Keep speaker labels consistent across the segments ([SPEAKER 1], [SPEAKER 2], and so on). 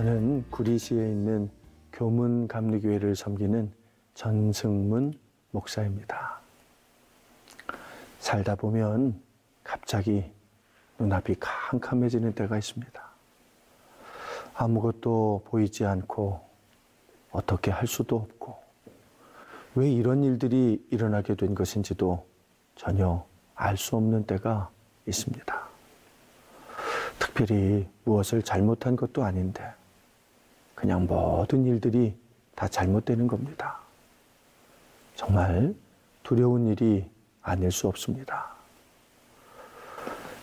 [SPEAKER 1] 저는 구리시에 있는 교문감리교회를 섬기는 전승문 목사입니다. 살다 보면 갑자기 눈앞이 캄캄해지는 때가 있습니다. 아무것도 보이지 않고 어떻게 할 수도 없고 왜 이런 일들이 일어나게 된 것인지도 전혀 알 수 없는 때가 있습니다. 특별히 무엇을 잘못한 것도 아닌데 그냥 모든 일들이 다 잘못되는 겁니다. 정말 두려운 일이 아닐 수 없습니다.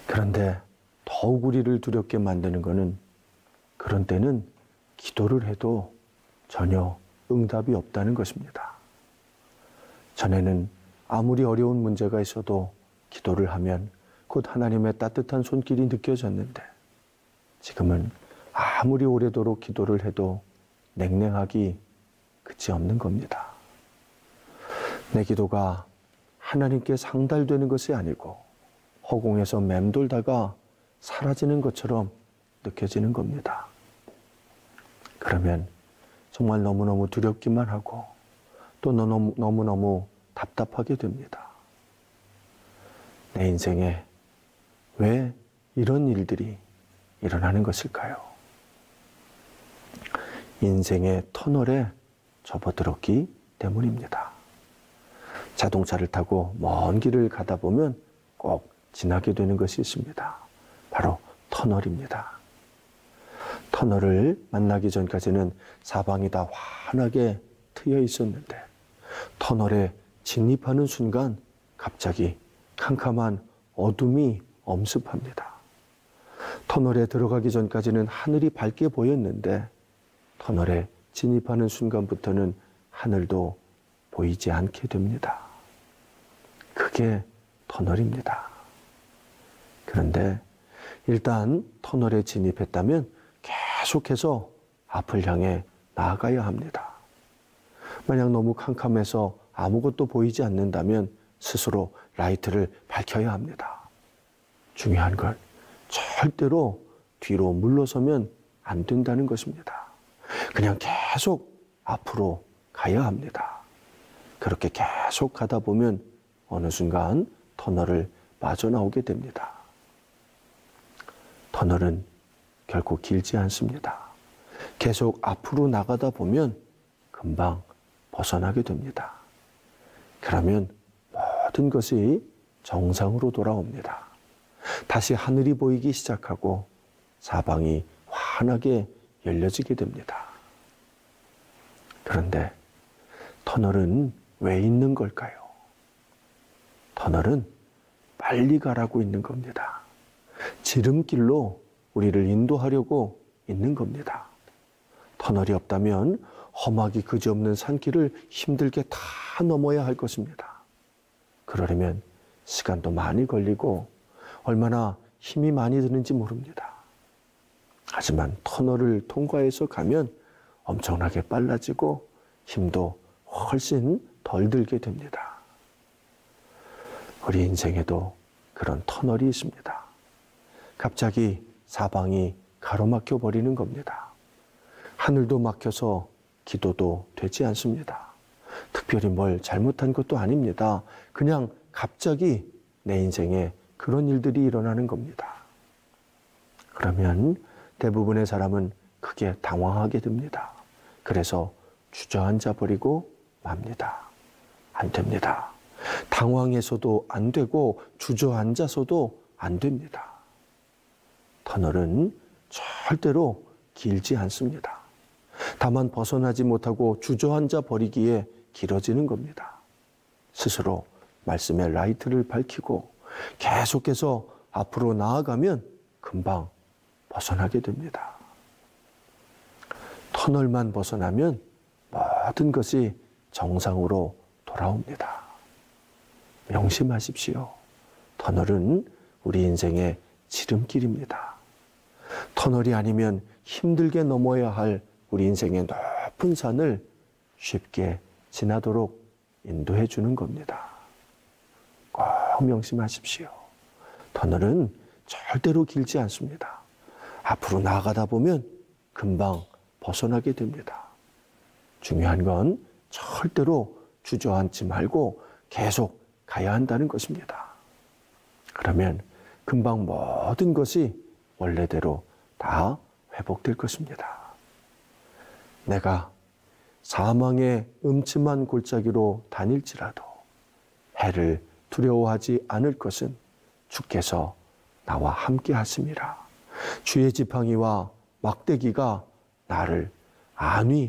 [SPEAKER 1] 그런데 더욱 우리를 두렵게 만드는 것은 그런 때는 기도를 해도 전혀 응답이 없다는 것입니다. 전에는 아무리 어려운 문제가 있어도 기도를 하면 곧 하나님의 따뜻한 손길이 느껴졌는데 지금은 아무리 오래도록 기도를 해도 냉랭하기 그치없는 겁니다. 내 기도가 하나님께 상달되는 것이 아니고 허공에서 맴돌다가 사라지는 것처럼 느껴지는 겁니다. 그러면 정말 너무너무 두렵기만 하고 또 너무너무 답답하게 됩니다. 내 인생에 왜 이런 일들이 일어나는 것일까요? 인생의 터널에 접어들었기 때문입니다. 자동차를 타고 먼 길을 가다 보면 꼭 지나게 되는 것이 있습니다. 바로 터널입니다. 터널을 만나기 전까지는 사방이 다 환하게 트여 있었는데 터널에 진입하는 순간 갑자기 캄캄한 어둠이 엄습합니다. 터널에 들어가기 전까지는 하늘이 밝게 보였는데 터널에 진입하는 순간부터는 하늘도 보이지 않게 됩니다. 그게 터널입니다. 그런데 일단 터널에 진입했다면 계속해서 앞을 향해 나아가야 합니다. 만약 너무 캄캄해서 아무것도 보이지 않는다면 스스로 라이트를 밝혀야 합니다. 중요한 건 절대로 뒤로 물러서면 안 된다는 것입니다. 그냥 계속 앞으로 가야 합니다. 그렇게 계속 가다 보면 어느 순간 터널을 빠져나오게 됩니다. 터널은 결코 길지 않습니다. 계속 앞으로 나가다 보면 금방 벗어나게 됩니다. 그러면 모든 것이 정상으로 돌아옵니다. 다시 하늘이 보이기 시작하고 사방이 환하게 열려지게 됩니다. 그런데 터널은 왜 있는 걸까요? 터널은 빨리 가라고 있는 겁니다. 지름길로 우리를 인도하려고 있는 겁니다. 터널이 없다면 험하기 그지없는 산길을 힘들게 다 넘어야 할 것입니다. 그러려면 시간도 많이 걸리고 얼마나 힘이 많이 드는지 모릅니다. 하지만 터널을 통과해서 가면 엄청나게 빨라지고 힘도 훨씬 덜 들게 됩니다. 우리 인생에도 그런 터널이 있습니다. 갑자기 사방이 가로막혀 버리는 겁니다. 하늘도 막혀서 기도도 되지 않습니다. 특별히 뭘 잘못한 것도 아닙니다. 그냥 갑자기 내 인생에 그런 일들이 일어나는 겁니다. 그러면 대부분의 사람은 크게 당황하게 됩니다. 그래서 주저앉아 버리고 맙니다. 안 됩니다. 당황해서도 안 되고 주저앉아서도 안 됩니다. 터널은 절대로 길지 않습니다. 다만 벗어나지 못하고 주저앉아 버리기에 길어지는 겁니다. 스스로 말씀의 라이트를 밝히고 계속해서 앞으로 나아가면 금방 벗어나게 됩니다. 터널만 벗어나면 모든 것이 정상으로 돌아옵니다. 명심하십시오. 터널은 우리 인생의 지름길입니다. 터널이 아니면 힘들게 넘어야 할 우리 인생의 높은 산을 쉽게 지나도록 인도해 주는 겁니다. 꼭 명심하십시오. 터널은 절대로 길지 않습니다. 앞으로 나아가다 보면 금방 벗어나게 됩니다. 중요한 건 절대로 주저앉지 말고 계속 가야 한다는 것입니다. 그러면 금방 모든 것이 원래대로 다 회복될 것입니다. 내가 사망의 음침한 골짜기로 다닐지라도 해를 두려워하지 않을 것은 주께서 나와 함께 하심이라. 주의 지팡이와 막대기가 나를 안위하시나이다.